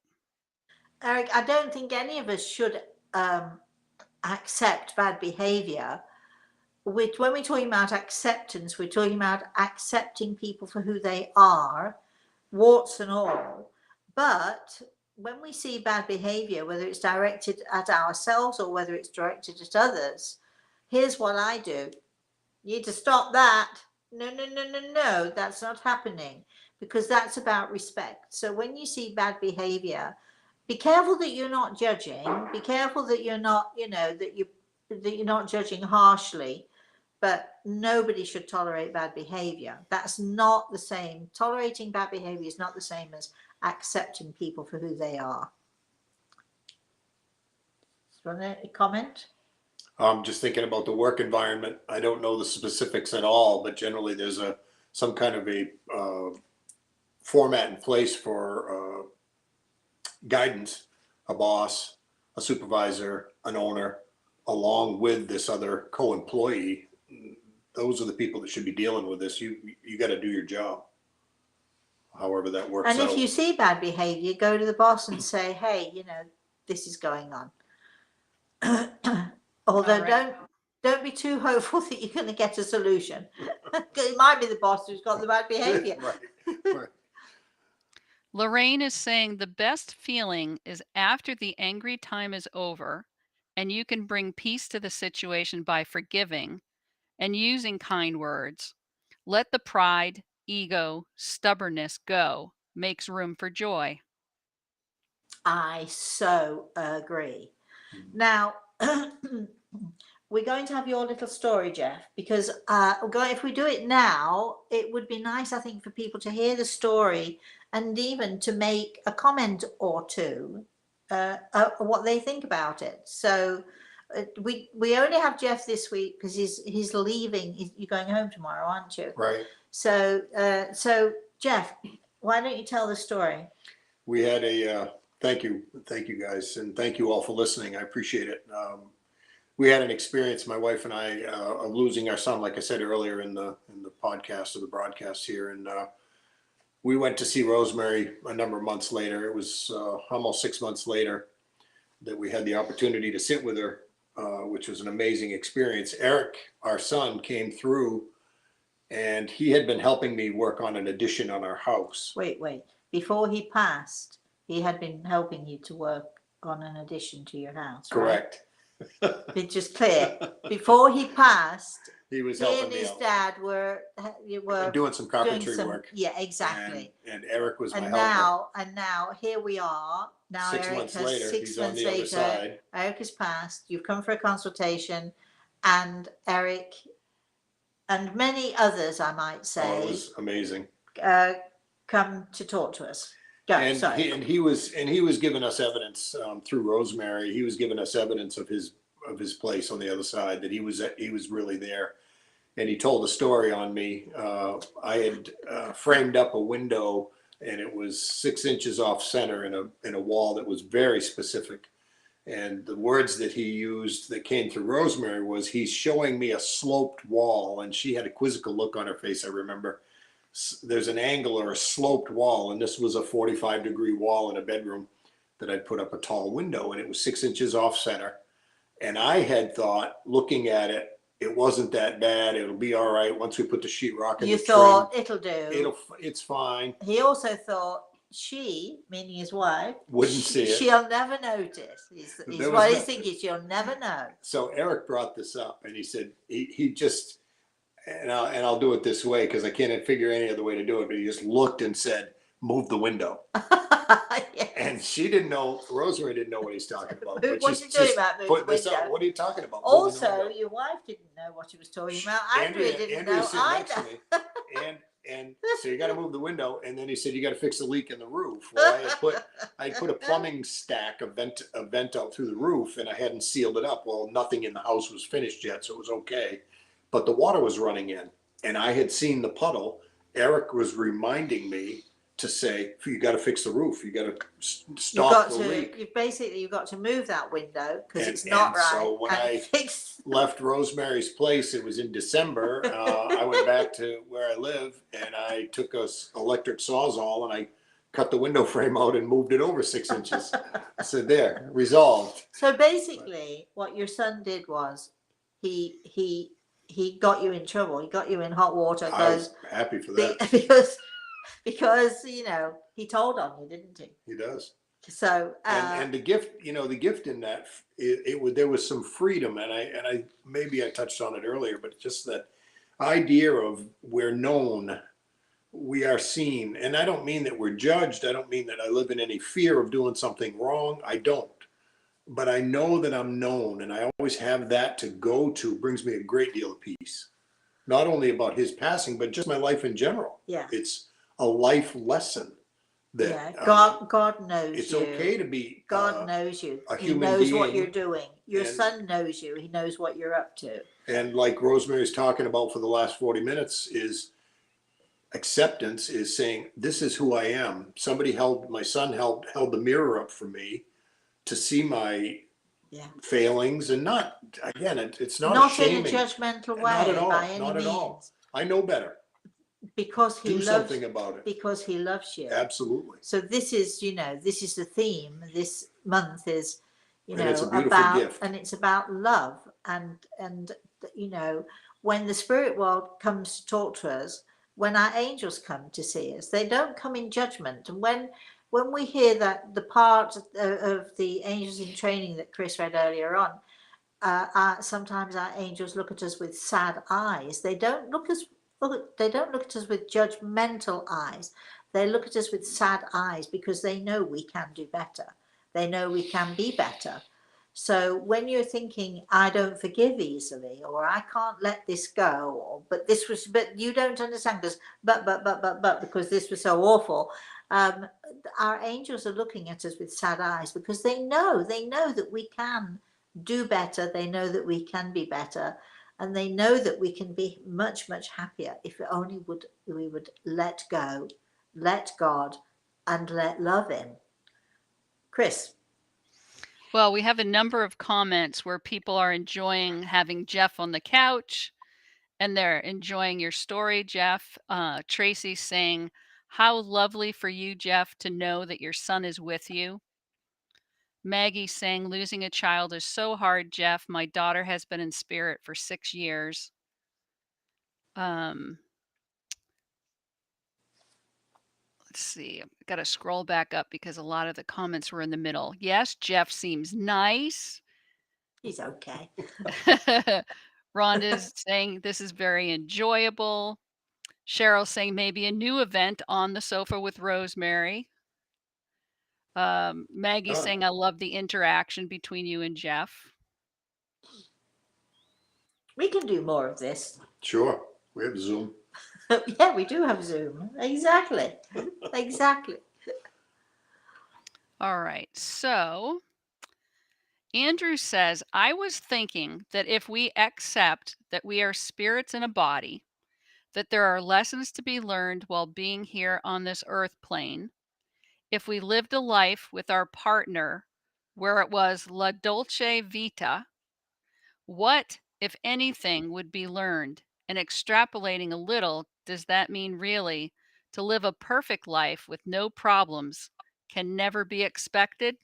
Eric, I don't think any of us should accept bad behavior. When we're talking about acceptance, we're talking about accepting people for who they are, warts and all. But when we see bad behavior, whether it's directed at ourselves or whether it's directed at others, here's what I do. You need to stop that. No, no, no, no, no, that's not happening, because that's about respect. So when you see bad behavior, be careful that you're not judging. Be careful that you're not, that you're not judging harshly. But nobody should tolerate bad behavior. That's not the same. Tolerating bad behavior is not the same as accepting people for who they are. Do you want to comment? I'm just thinking about the work environment. I don't know the specifics at all, but generally there's some kind of a format in place for guidance, a boss, a supervisor, an owner, along with this other co-employee. Those are the people that should be dealing with this. You got to do your job, however that works And out. if you see bad behavior, go to the boss and say, hey, this is going on. Although right. don't be too hopeful that you're going to get a solution. It might be the boss who's got the bad behavior. Right. Lorraine is saying the best feeling is after the angry time is over and you can bring peace to the situation by forgiving and using kind words. Let the pride, ego, stubbornness go. Makes room for joy. I so agree. Now, we're going to have your little story, Jeff, because if we do it now, it would be nice, I think, for people to hear the story and even to make a comment or two, what they think about it. So we only have Jeff this week because he's leaving. You're going home tomorrow, aren't you? Right. So Jeff, why don't you tell the story? We had thank you guys, and thank you all for listening. I appreciate it. We had an experience, my wife and I, of losing our son, like I said earlier in the podcast or the broadcast here, and we went to see Rosemary a number of months later. It was almost 6 months later that we had the opportunity to sit with her, which was an amazing experience. Eric, our son, came through, and he had been helping me work on an addition on our house. Wait. Before he passed, he had been helping you to work on an addition to your house, right? Correct. It's just clear. Before he passed, He was he helping and me his out. dad were Doing some carpentry work. Yeah, exactly. And Eric was my And helper. now here we are. Now 6 Eric months has later, 6 he's on months the other later. side. Eric has passed. You've come for a consultation, and Eric and many others, I might Oh, say, it was amazing. come to talk to us. Go. And sorry. he was giving us evidence through Rosemary. He was giving us evidence of his place on the other side, that he was really there. And he told a story on me. I had framed up a window, and it was 6 inches off center in a wall that was very specific. And the words that he used that came through Rosemary was, he's showing me a sloped wall. And she had a quizzical look on her face, I remember. There's an angle or a sloped wall, and this was a 45-degree wall in a bedroom that I'd put up a tall window, and it was 6 inches off center. And I had thought, looking at it, it wasn't that bad. It'll be all right once we put the sheetrock in You the thought trim. it'll do. It's fine. He also thought she, meaning his wife, Wouldn't see it. She'll never notice. He's what he's thinking. She'll never know. So Eric brought this up, and he said he just, and I'll do it this way because I can't figure any other way to do it. But he just looked and said, "Move the window." Yes. And she didn't know. Rosemary didn't know what he's talking about. But What's he talking about? Put this up. What are you talking about? Also, your wife didn't know what he was talking about. Andrea didn't know either. And so you got to move the window. And then he said, you got to fix the leak in the roof. Well, I put a plumbing stack, a vent out through the roof, and I hadn't sealed it up. Well, nothing in the house was finished yet, so it was okay. But the water was running in, and I had seen the puddle. Eric was reminding me to say, you got to fix the roof. You got to stop the leak. You've got to move that window because it's not right. So when I left Rosemary's place, it was in December. I went back to where I live, and I took a electric sawzall and I cut the window frame out and moved it over 6 inches. I said, there, resolved. So basically, what your son did was he got you in trouble. He got you in hot water. I was happy for that. Because he told on you, didn't he? He does. So and the gift, the gift in that there was some freedom, and I maybe I touched on it earlier, but just that idea of we're known, we are seen, and I don't mean that we're judged. I don't mean that I live in any fear of doing something wrong. I don't, but I know that I'm known, and I always have that to go to. Brings me a great deal of peace, not only about his passing, but just my life in general. Yeah, it's a life lesson that God knows it's you. okay to be God knows you. He knows what you're doing. Your son knows you. He knows what you're up to. And like Rosemary's talking about for the last 40 minutes is acceptance, is saying, this is who I am. My son held the mirror up for me to see my failings, and not, again, it's not shaming. In a judgmental way. Not at all. By any not means. At all. I know better. Because he loves something about it. Because he loves you. Absolutely. So this is the theme. This month is, and it's a beautiful gift. And it's about love. And when the spirit world comes to talk to us, when our angels come to see us, they don't come in judgment. And when we hear that the part of the angels in training that Chris read earlier on, sometimes our angels look at us with sad eyes. They don't look at us with judgmental eyes. They look at us with sad eyes because they know we can do better. They know we can be better. So when you're thinking, I don't forgive easily, or I can't let this go, but you don't understand because, but, because this was so awful. Our angels are looking at us with sad eyes because they know that we can do better. They know that we can be better. And they know that we can be much, much happier if we would let go, let God, and let love in. Chris. Well, we have a number of comments where people are enjoying having Jeff on the couch, and they're enjoying your story, Jeff. Tracy's saying, how lovely for you, Jeff, to know that your son is with you. Maggie saying, losing a child is so hard, Jeff. My daughter has been in spirit for 6 years. Let's see. I've got to scroll back up because a lot of the comments were in the middle. Yes, Jeff seems nice. He's okay. Rhonda's saying this is very enjoyable. Cheryl saying maybe a new event on the sofa with Rosemary. Maggie saying, I love the interaction between you and Jeff. We can do more of this. Sure. We have Zoom. Yeah, we do have Zoom. Exactly. Exactly. All right. So Andrew says, I was thinking that if we accept that we are spirits in a body, that there are lessons to be learned while being here on this earth plane. If we lived a life with our partner where it was La Dolce Vita, what, if anything, would be learned? And extrapolating a little, does that mean really to live a perfect life with no problems can never be expected?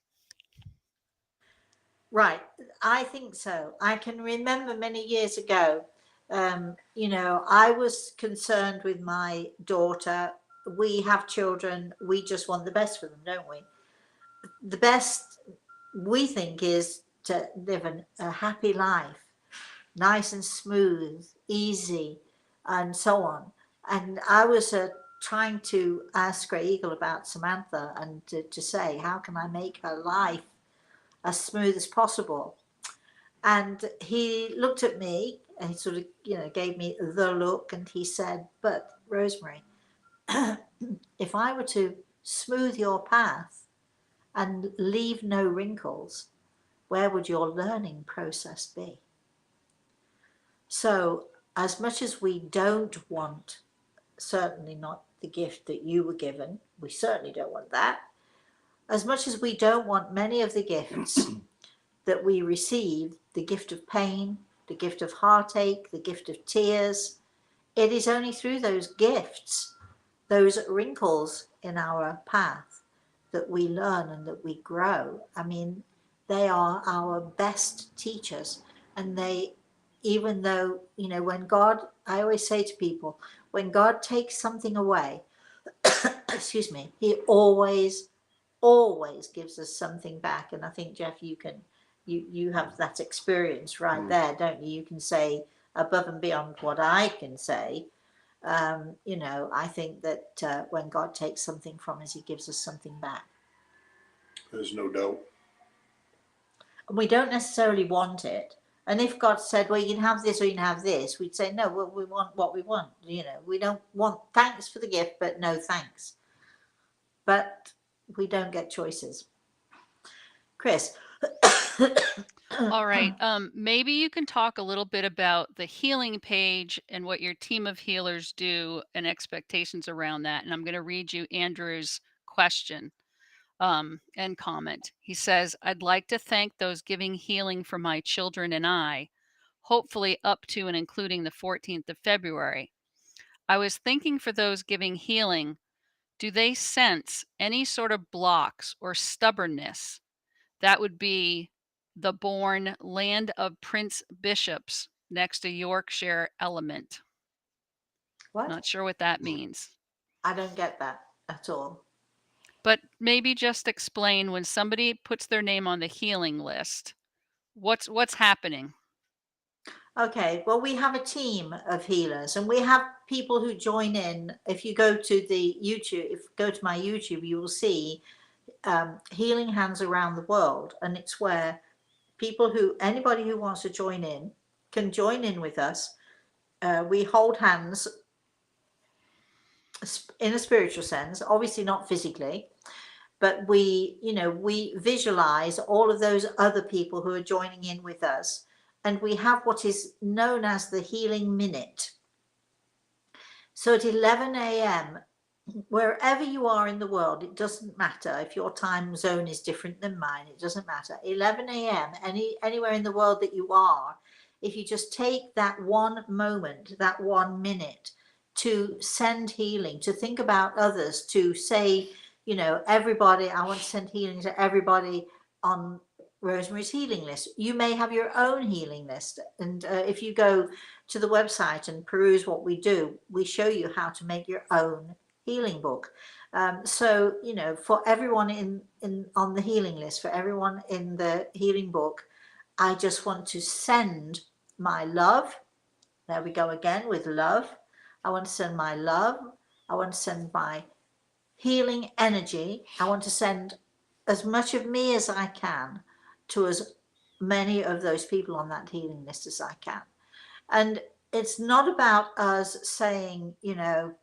Right. I think so. I can remember many years ago, I was concerned with my daughter. We have children. We just want the best for them, don't we? The best we think is to live a happy life, nice and smooth, easy, and so on. And I was trying to ask Grey Eagle about Samantha and to say, how can I make her life as smooth as possible? And he looked at me and he sort of, gave me the look and he said, but Rosemary, if I were to smooth your path and leave no wrinkles, where would your learning process be? So, as much as we don't want, certainly not the gift that you were given, we certainly don't want that. As much as we don't want many of the gifts that we receive, the gift of pain, the gift of heartache, the gift of tears, it is only through those gifts, those wrinkles in our path, that we learn and that we grow. I mean, they are our best teachers. And they, even though, when God, I always say to people, when God takes something away, excuse me, he always gives us something back. And I think, Jeff, you have that experience right there, don't you? You can say above and beyond what I can say. I think that when God takes something from us, he gives us something back. There's no doubt. And we don't necessarily want it. And if God said, well, you can have this or you can have this, we'd say, no, well, we want what we want. We don't want thanks for the gift, but no thanks. But we don't get choices. Chris. All right. Maybe you can talk a little bit about the healing page and what your team of healers do and expectations around that. And I'm going to read you Andrew's question and comment. He says, I'd like to thank those giving healing for my children and I, hopefully up to and including the 14th of February. I was thinking for those giving healing, do they sense any sort of blocks or stubbornness? That would be the born land of Prince Bishops next to Yorkshire element. What? Not sure what that means. I don't get that at all. But maybe just explain when somebody puts their name on the healing list, what's happening? Okay, well, we have a team of healers and we have people who join in. If you go to the YouTube, go to my YouTube, you will see Healing Hands Around the World. And it's where anybody who wants to join in can join in with us. We hold hands in a spiritual sense, obviously not physically, but we visualize all of those other people who are joining in with us. And we have what is known as the Healing Minute. So at 11 a.m., wherever you are in the world, it doesn't matter if your time zone is different than mine, it doesn't matter. 11 a.m., anywhere in the world that you are, if you just take that one moment, that 1 minute to send healing, to think about others, to say, everybody, I want to send healing to everybody on Rosemary's healing list. You may have your own healing list. And if you go to the website and peruse what we do, we show you how to make your own healing book. So, for everyone in on the healing list, for everyone in the healing book, I just want to send my love. There we go again with love. I want to send my love. I want to send my healing energy. I want to send as much of me as I can to as many of those people on that healing list as I can. And it's not about us saying, oh,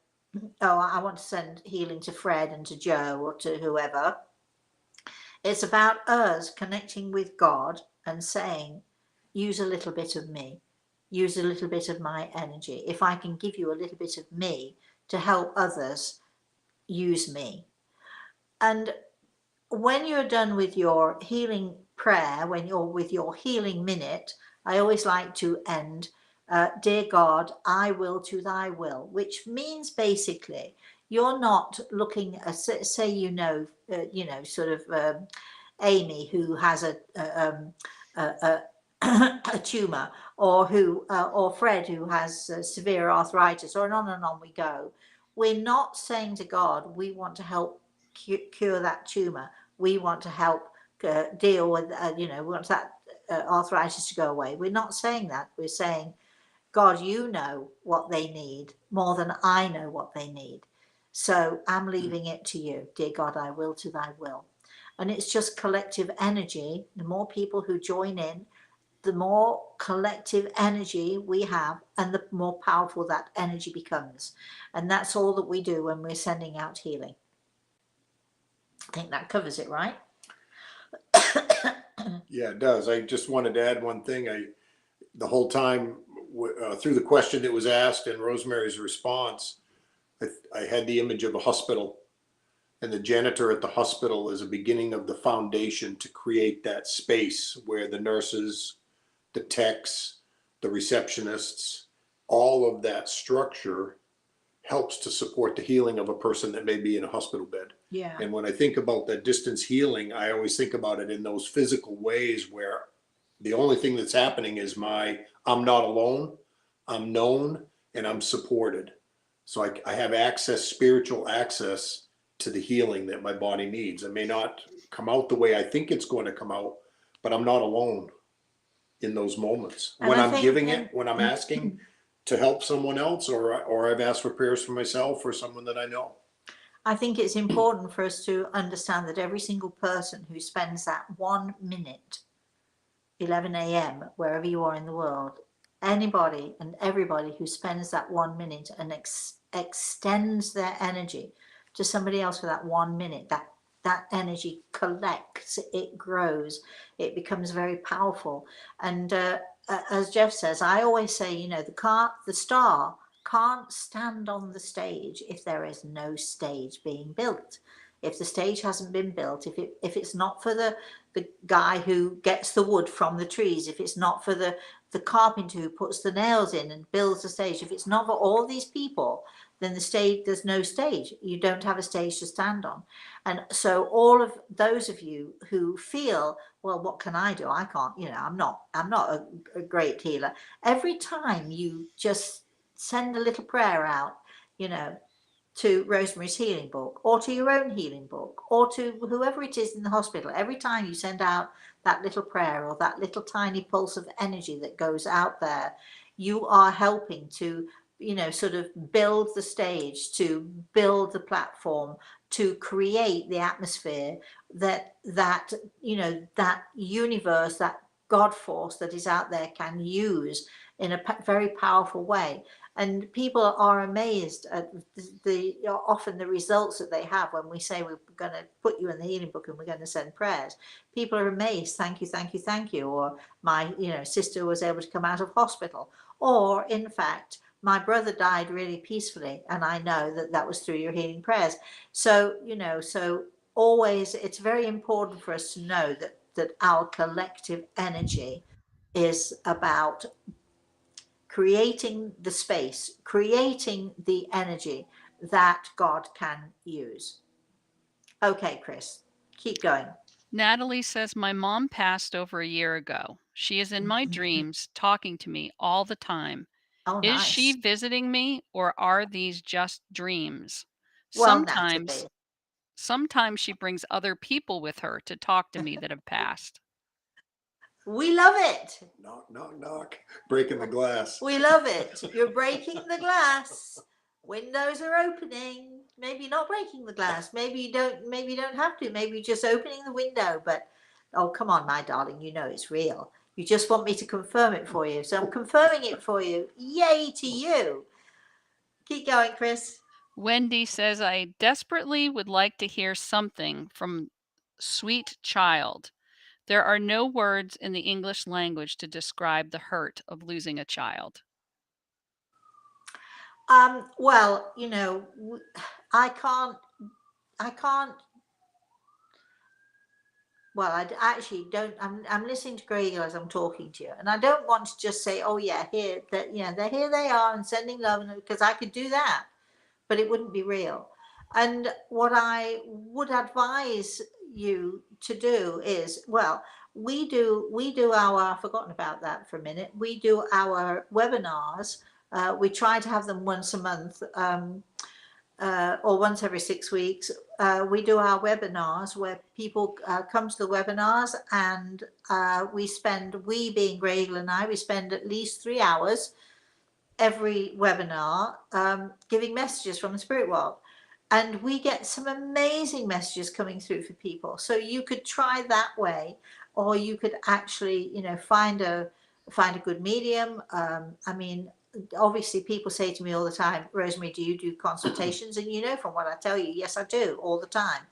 I want to send healing to Fred and to Joe or to whoever. It's about us connecting with God and saying, use a little bit of me, use a little bit of my energy. If I can give you a little bit of me to help others, use me. And when you're done with your healing prayer, when you're with your healing minute, I always like to end, dear God, I will to thy will, which means basically you're not looking at, say, sort of Amy who has a a tumor, or Fred who has severe arthritis, or on and on we go. We're not saying to God, we want to help cure that tumor. We want to help deal with, we want that arthritis to go away. We're not saying that. We're saying, God, you know what they need more than I know what they need. So I'm leaving it to you. Dear God, I will to thy will. And it's just collective energy. The more people who join in, the more collective energy we have, and the more powerful that energy becomes. And that's all that we do when we're sending out healing. I think that covers it, right? Yeah, it does. I just wanted to add one thing. The whole time through the question that was asked and Rosemary's response, I had the image of a hospital, and the janitor at the hospital is a beginning of the foundation to create that space where the nurses, the techs, the receptionists, all of that structure helps to support the healing of a person that may be in a hospital bed. Yeah. And when I think about that distance healing, I always think about it in those physical ways where the only thing that's happening is I'm not alone, I'm known, and I'm supported. So I have access, spiritual access to the healing that my body needs. It may not come out the way I think it's going to come out, but I'm not alone in those moments. And When I I'm think giving then, it, when I'm asking to help someone else, or I've asked for prayers for myself or someone that I know. I think it's important for us to understand that every single person who spends that 1 minute, 11 a.m., wherever you are in the world, anybody and everybody who spends that 1 minute and extends their energy to somebody else for that 1 minute, that energy collects, it grows, it becomes very powerful. And as Jeff says, I always say, the star can't stand on the stage if there is no stage being built. If the stage hasn't been built, if it's not for the guy who gets the wood from the trees, if it's not for the carpenter who puts the nails in and builds the stage, if it's not for all these people, then there's no stage. You don't have a stage to stand on. And so all of those of you who feel, well, what can I do? I can't, I'm not a great healer. Every time you just send a little prayer out, to Rosemary's healing book, or to your own healing book, or to whoever it is in the hospital, every time you send out that little prayer or that little tiny pulse of energy that goes out there, you are helping to, sort of build the stage, to build the platform, to create the atmosphere that that universe, that God force that is out there can use in a very powerful way. And people are amazed at often the results that they have when we say we're going to put you in the healing book and we're going to send prayers. People are amazed. Thank you, thank you, thank you. Or my sister was able to come out of hospital. Or in fact, my brother died really peacefully, and I know that was through your healing prayers. So so always it's very important for us to know that our collective energy is about creating the space, creating the energy that God can use. Okay, Chris, keep going. Natalie says, my mom passed over a year ago. She is in my dreams, talking to me all the time. Oh, Is she nice. visiting me, or are these just dreams? Well, Sometimes, naturally. sometimes she brings other people with her to talk to me that have passed. We love it. Knock, knock, knock. Breaking the glass. We love it. You're breaking the glass. Windows are opening. Maybe not breaking the glass. Maybe you don't have to. Maybe you're just opening the window. But oh, come on, my darling, it's real. You just want me to confirm it for you. So I'm confirming it for you. Yay to you. Keep going, Chris. Wendy says, I desperately would like to hear something from Sweet Child. There are no words in the English language to describe the hurt of losing a child. Well, I can't well, I actually don't. I'm listening to Greg as I'm talking to you, and I don't want to just say, "Oh yeah, here that they're here they are and sending love," because I could do that, but it wouldn't be real. And what I would advise you to do is, well, we do our. I've forgotten about that for a minute. We do our webinars. We try to have them once a month. Or once every 6 weeks, we do our webinars where people come to the webinars, and we being Gregel and I, we spend at least 3 hours every webinar giving messages from the spirit world. And we get some amazing messages coming through for people. So you could try that way, or you could actually, find a good medium. I mean, obviously people say to me all the time, Rosemary, do you do consultations? And from what I tell you, yes, I do all the time.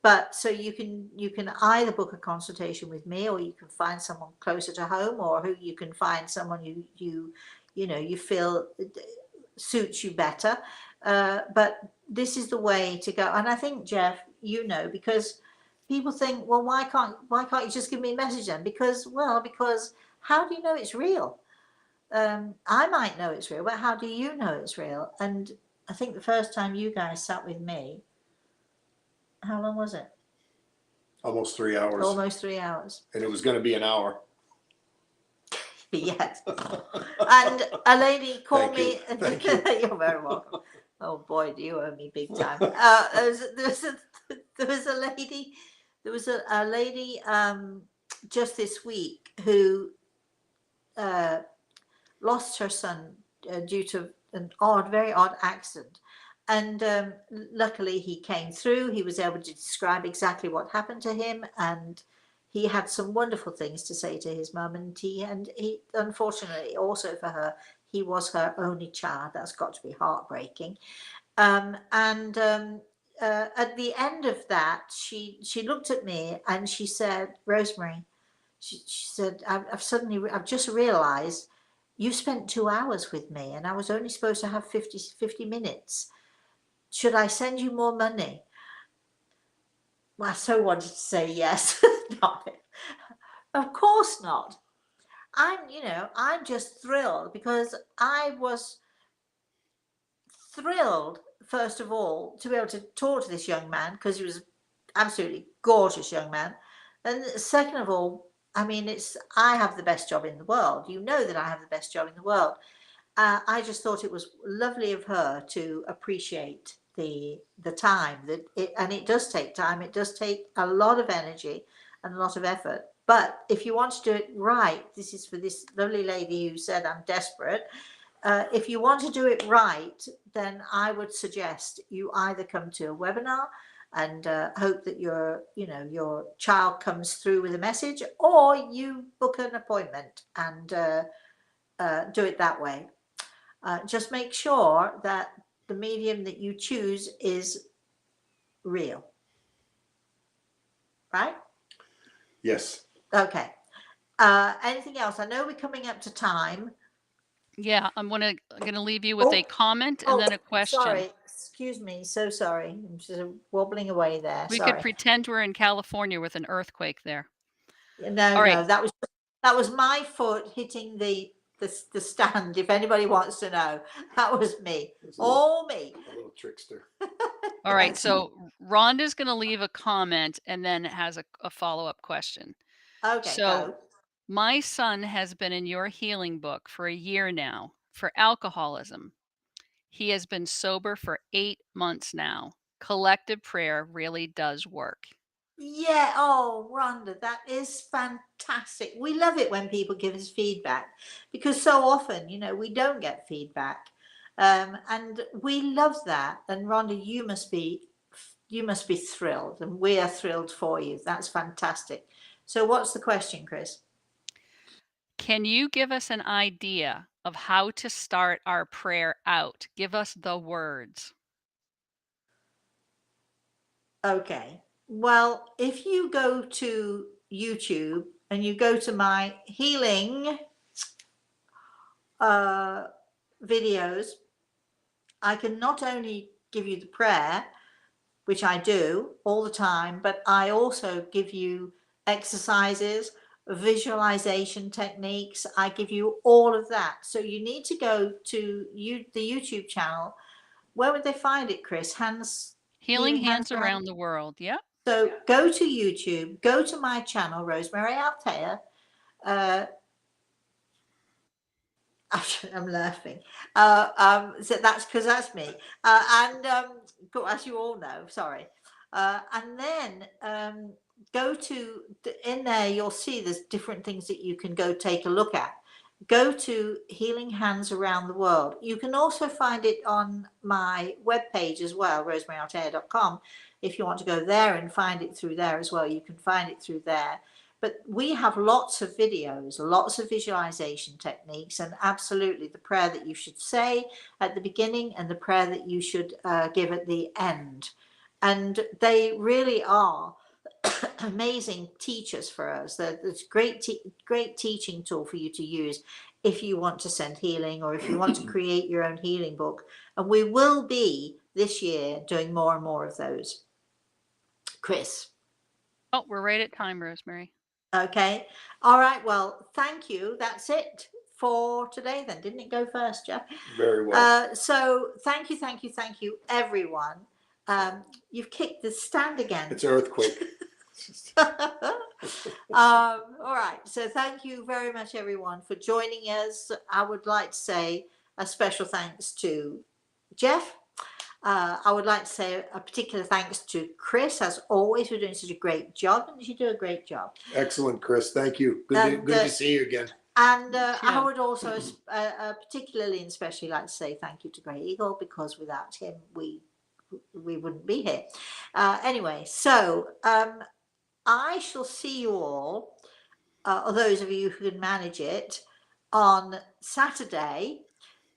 But so you can either book a consultation with me, or you can find someone closer to home, or who you can find someone you feel suits you better. But this is the way to go. And I think, Jeff, because people think, well, why can't you just give me a message then? Because how do you know it's real? I might know it's real, but how do you know it's real? And I think the first time you guys sat with me, how long was it? Almost 3 hours. Almost 3 hours. And it was going to be an hour. Yes. And a lady called me. Thank you. You're very welcome. Oh boy, do you owe me big time. There was a lady just this week who lost her son due to an very odd accident. And luckily he came through. He was able to describe exactly what happened to him, and he had some wonderful things to say to his mum. And he unfortunately, also for her, he was her only child. That's got to be heartbreaking. At the end of that, she looked at me and she said, Rosemary, she said, I've just realized you spent 2 hours with me, and I was only supposed to have 50 minutes. Should I send you more money? Well, I so wanted to say yes. Not, of course not. I'm just thrilled, because I was thrilled, first of all, to be able to talk to this young man, because he was absolutely gorgeous young man. And second of all, I mean, I have the best job in the world. You know that I have the best job in the world. I just thought it was lovely of her to appreciate the time and it does take time. It does take a lot of energy and a lot of effort. But if you want to do it right, this is for this lovely lady who said, I'm desperate. If you want to do it right, then I would suggest you either come to a webinar and hope that your child comes through with a message, or you book an appointment and do it that way. Just make sure that the medium that you choose is real. Right? Yes. Okay. Anything else? I know we're coming up to time. Yeah, I'm gonna leave you with a comment and then a question. Sorry, excuse me. So sorry. I'm just wobbling away there. We sorry. could pretend we're in California with an earthquake there. No, All right. no, that was my foot hitting the stand. If anybody wants to know, that was me. All me. A little trickster. All right. So Rhonda's going to leave a comment and then has a follow-up question. Okay. So Go. my son has been in your healing book for a year now for alcoholism. He has been sober for 8 months now. Collective prayer really does work. Yeah. Oh, Rhonda, that is fantastic. We love it when people give us feedback, because so often, we don't get feedback, and we love that. And Rhonda, you must be thrilled, and we are thrilled for you. That's fantastic. So, what's the question, Chris? Can you give us an idea of how to start our prayer out? Give us the words. Okay. Well, if you go to YouTube and you go to my healing videos, I can not only give you the prayer, which I do all the time, but I also give you exercises, visualization techniques. I give you all of that. So you need to go to the YouTube channel. Where would they find it, Chris? Healing Hands Around the World. Yep. So go to YouTube, go to my channel, Rosemary Altea. I'm laughing. So that's because that's me. As you all know, sorry. And then go to in there, you'll see there's different things that you can go take a look at. Go to Healing Hands Around the World. You can also find it on my webpage as well, rosemaryaltea.com. If you want to go there and find it through there as well, you can find it through there. But we have lots of videos, lots of visualization techniques, and absolutely the prayer that you should say at the beginning and the prayer that you should give at the end. And they really are amazing teachers for us. It's great teaching tool for you to use if you want to send healing or if you want to create your own healing book. And we will be this year doing more and more of those. Chris. Oh, we're right at time, Rosemary. Okay. All right. Well, thank you. That's it for today then. Didn't it go first, Jeff? Very well. So thank you, everyone. You've kicked the stand again. It's earthquake. All right. So thank you very much, everyone, for joining us. I would like to say a special thanks to Jeff. I would like to say a particular thanks to Chris, as always, for doing such a great job. And you do a great job. Excellent, Chris. Thank you. Good to see you again. And I would also particularly and especially like to say thank you to Grey Eagle, because without him, we wouldn't be here. Anyway, so I shall see you all, or those of you who can manage it, on Saturday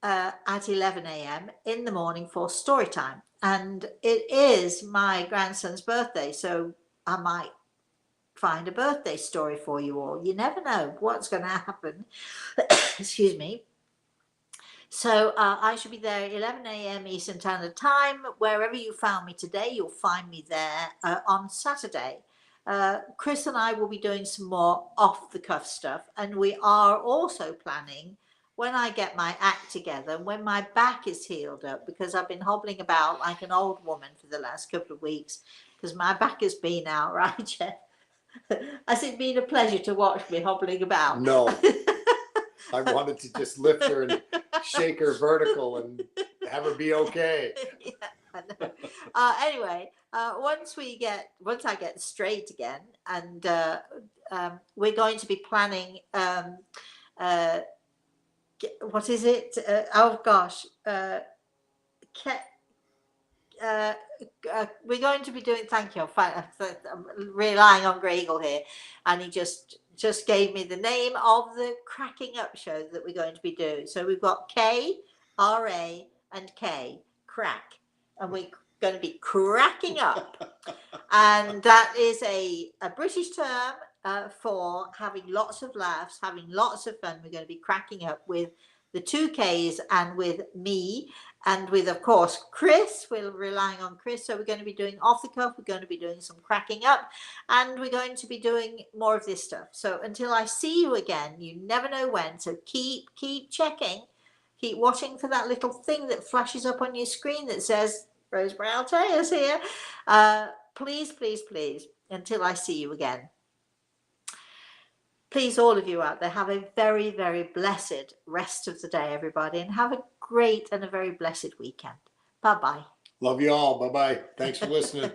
at 11 a.m. in the morning for story time. And it is my grandson's birthday, so I might find a birthday story for you all. You never know what's going to happen. Excuse me. So I should be there at 11 a.m. Eastern Standard Time. Wherever you found me today, you'll find me there on Saturday. Chris and I will be doing some more off-the-cuff stuff, and we are also planning, when I get my act together, when my back is healed up, because I've been hobbling about like an old woman for the last couple of weeks, because my back has been out, right, Jeff? Has it been a pleasure to watch me hobbling about? No. I wanted to just lift her and shake her vertical and have her be okay. Yeah, I know. Anyway, once I get straight again, and we're going to be planning. What is it? Oh gosh, we're going to be doing. Thank you. I'm relying on Grey Eagle here, and he just gave me the name of the cracking up show that we're going to be doing. So we've got KRA and K, crack, and we're going to be cracking up, and that is a British term for having lots of laughs, having lots of fun. We're going to be cracking up with the 2Ks and with me, and with, of course, Chris. We're relying on Chris. So we're going to be doing off the cuff. We're going to be doing some cracking up, and we're going to be doing more of this stuff. So until I see you again, you never know when. So keep checking, keep watching for that little thing that flashes up on your screen that says Rosemary Altea is here. Please, until I see you again. Please, all of you out there, have a very, very blessed rest of the day, everybody, and have a great and a very blessed weekend. Bye-bye. Love you all. Bye-bye. Thanks for listening.